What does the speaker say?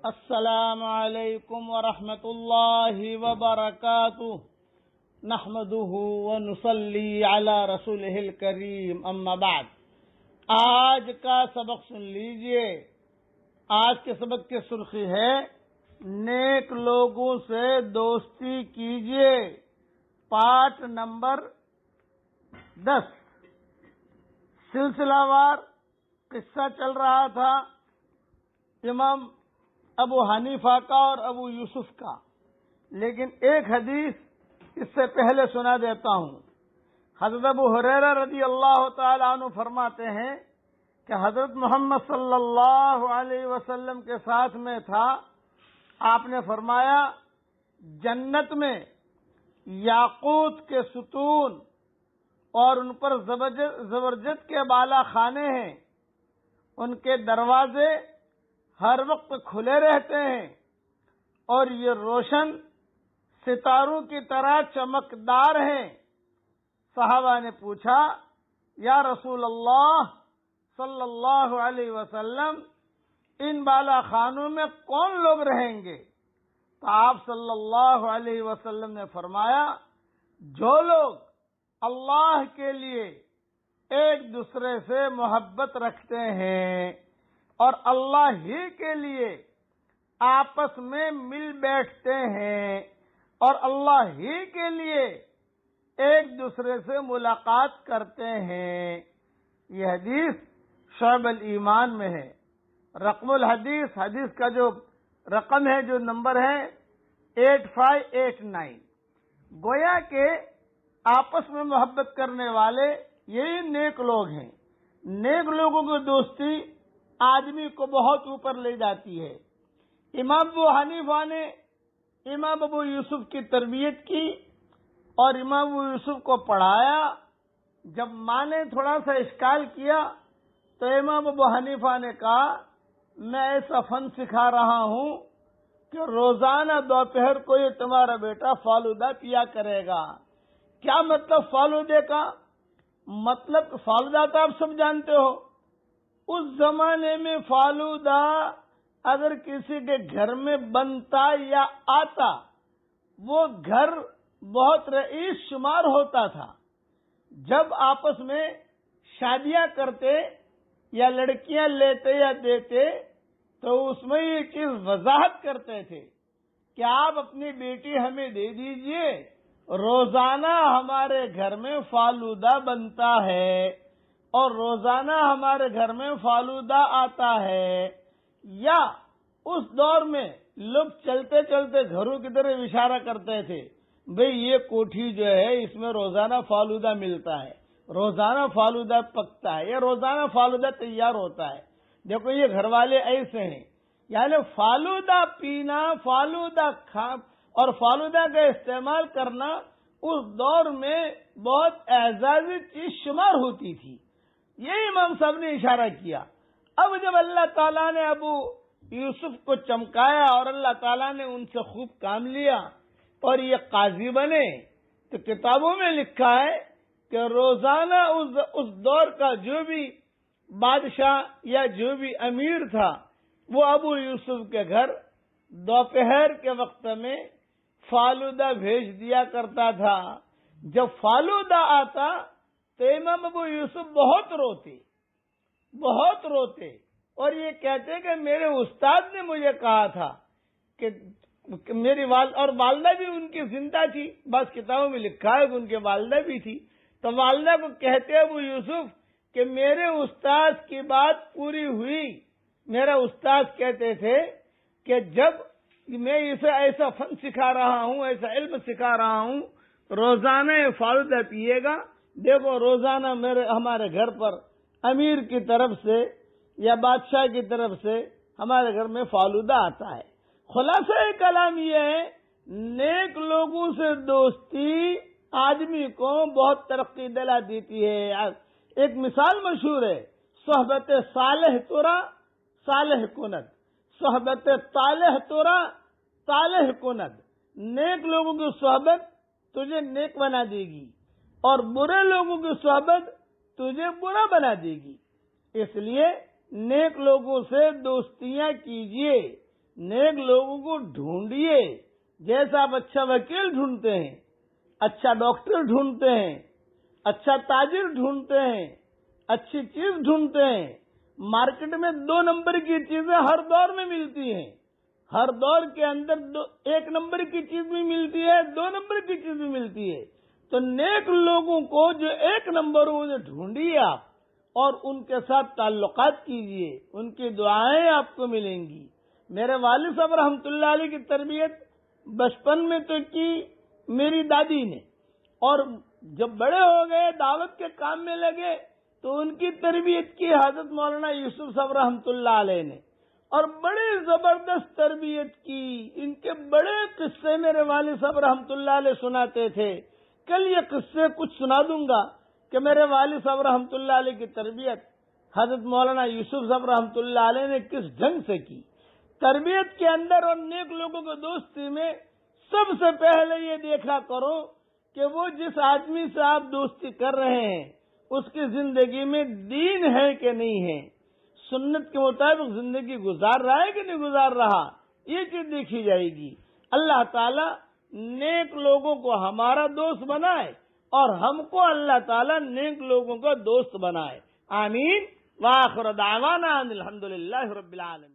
السلام علیکم ورحمۃ اللہ وبرکاتہ نحمده ونصلی علی رسولہ الکریم اما بعد۔ آج کا سبق سن لیجئے۔ آج کے سبق کی سرخی ہے نیک لوگوں سے دوستی کیجئے، پارٹ نمبر 10۔ سلسلہ وار قصہ چل رہا تھا امام ابو حنیفہ کا اور ابو یوسف کا، لیکن ایک حدیث اس سے پہلے سنا دیتا ہوں۔ حضرت ابو ہریرہ رضی اللہ تعالی عنہ فرماتے ہیں کہ حضرت محمد صلی اللہ علیہ وسلم کے ساتھ میں تھا، آپ نے فرمایا جنت میں یاقوت کے ستون اور ان پر زبرجد کے بالا خانے ہیں، ان کے دروازے ہر وقت کھلے رہتے ہیں اور یہ روشن ستاروں کی طرح چمکدار ہیں۔ صحابہ نے پوچھا یا رسول اللہ صلی اللہ علیہ وسلم، ان بالا خانوں میں کون لوگ رہیں گے؟ تو آپ صلی اللہ علیہ وسلم نے فرمایا جو لوگ اللہ کے لیے ایک دوسرے سے محبت رکھتے ہیں اور اللہ ہی کے لیے آپس میں مل بیٹھتے ہیں اور اللہ ہی کے لیے ایک دوسرے سے ملاقات کرتے ہیں۔ یہ حدیث شعب الایمان میں ہے۔ رقم الحدیث، حدیث کا جو رقم ہے، جو نمبر ہے 8589۔ گویا کہ آپس میں محبت کرنے والے یہی نیک لوگ ہیں۔ نیک لوگوں کی دوستی آدمی کو بہت اوپر لے جاتی ہے۔ امام ابو حنیفہ نے امام ابو یوسف کی تربیت کی اور امام ابو یوسف کو پڑھایا۔ جب ماں نے تھوڑا سا اشکال کیا تو امام ابو حنیفہ نے کہا میں ایسا فن سکھا رہا ہوں کہ روزانہ دوپہر کو یہ تمہارا بیٹا فالودہ پیا کرے گا۔ کیا مطلب فالودے کا؟ مطلب فالودہ تو آپ سب جانتے ہو، اس زمانے میں فالودہ اگر کسی کے گھر میں بنتا یا آتا، وہ گھر بہت رئیس شمار ہوتا تھا۔ جب آپس میں شادیاں کرتے یا لڑکیاں لیتے یا دیتے تو اس میں یہ چیز وضاحت کرتے تھے کہ آپ اپنی بیٹی ہمیں دے دیجئے، روزانہ ہمارے گھر میں فالودہ بنتا ہے اور روزانہ ہمارے گھر میں فالودہ آتا ہے۔ یا اس دور میں لوگ چلتے چلتے گھروں کی طرف اشارہ کرتے تھے، بھئی یہ کوٹھی جو ہے اس میں روزانہ فالودہ ملتا ہے، روزانہ فالودہ پکتا ہے یا روزانہ فالودہ تیار ہوتا ہے۔ دیکھو یہ گھر والے ایسے ہیں، یعنی فالودہ پینا، فالودہ اور فالودہ کا استعمال کرنا اس دور میں بہت اعزازی چیز شمار ہوتی تھی۔ یہ امام صاحب نے اشارہ کیا۔ اب جب اللہ تعالیٰ نے ابو یوسف کو چمکایا اور اللہ تعالیٰ نے ان سے خوب کام لیا اور یہ قاضی بنے، تو کتابوں میں لکھا ہے کہ روزانہ اس دور کا جو بھی بادشاہ یا جو بھی امیر تھا وہ ابو یوسف کے گھر دوپہر کے وقت میں فالودہ بھیج دیا کرتا تھا۔ جب فالودہ آتا تو امام ابو یوسف بہت روتے اور یہ کہتے کہ میرے استاد نے مجھے کہا تھا کہ میری اور والدہ بھی ان کی زندہ تھی، بعض کتابوں میں لکھا ہے کہ ان کے والدہ بھی تھی، تو والدہ کو کہتے ابو یوسف کہ میرے استاد کی بات پوری ہوئی۔ میرا استاد کہتے تھے کہ جب میں اسے ایسا فن سکھا رہا ہوں، ایسا علم سکھا رہا ہوں، روزانہ یہ فالودہ پیے گا، دیکھو روزانہ ہمارے گھر پر امیر کی طرف سے یا بادشاہ کی طرف سے ہمارے گھر میں فالودہ آتا ہے۔ خلاصہ کلام یہ ہے، نیک لوگوں سے دوستی آدمی کو بہت ترقی دلا دیتی ہے۔ ایک مثال مشہور ہے، صحبت صالح ترا صالح کند، صحبت طالح ترا طالح کند۔ نیک لوگوں کی صحبت تجھے نیک بنا دے گی اور برے لوگوں کی صحبت تجھے برا بنا دے گی۔ اس لیے نیک لوگوں سے دوستیاں کیجیے، نیک لوگوں کو ڈھونڈیے، جیسا آپ اچھا وکیل ڈھونڈتے ہیں، اچھا ڈاکٹر ڈھونڈتے ہیں، اچھا تاجر ڈھونڈتے ہیں، اچھی چیز ڈھونڈتے ہیں۔ مارکیٹ میں 2 نمبر کی چیزیں ہر دور میں ملتی ہیں، ہر دور کے اندر 1 نمبر کی چیز بھی ملتی ہے، 2 نمبر کی چیز بھی ملتی ہے۔ تو نیک لوگوں کو جو 1 نمبر وہ ڈھونڈیے آپ، اور ان کے ساتھ تعلقات کیجئے، ان کی دعائیں آپ کو ملیں گی۔ میرے والد صاحب رحمۃ اللہ علیہ کی تربیت بچپن میں تو کی میری دادی نے، اور جب بڑے ہو گئے دعوت کے کام میں لگے تو ان کی تربیت کی حضرت مولانا یوسف صاحب رحمۃ اللہ علیہ نے، اور بڑی زبردست تربیت کی۔ ان کے بڑے قصے میرے والد صاحب رحمۃ اللہ علیہ سناتے تھے۔ کل یہ قصے کچھ سنا دوں گا کہ میرے والد صاحب رحمۃ اللہ علیہ کی تربیت حضرت مولانا یوسف صاحب رحمۃ اللہ علیہ نے کس ڈھنگ سے کی۔ تربیت کے اندر اور نیک لوگوں کی دوستی میں سب سے پہلے یہ دیکھا کرو کہ وہ جس آدمی سے آپ دوستی کر رہے ہیں اس کی زندگی میں دین ہے کہ نہیں ہے، سنت کے مطابق زندگی گزار رہا ہے کہ نہیں گزار رہا، یہ چیز دیکھی جائے گی۔ اللہ تعالیٰ نیک لوگوں کو ہمارا دوست بنائے، اور ہم کو اللہ تعالیٰ نیک لوگوں کا دوست بنائے۔ آمین۔ وآخر دعوانا ان الحمدللہ رب العالمین۔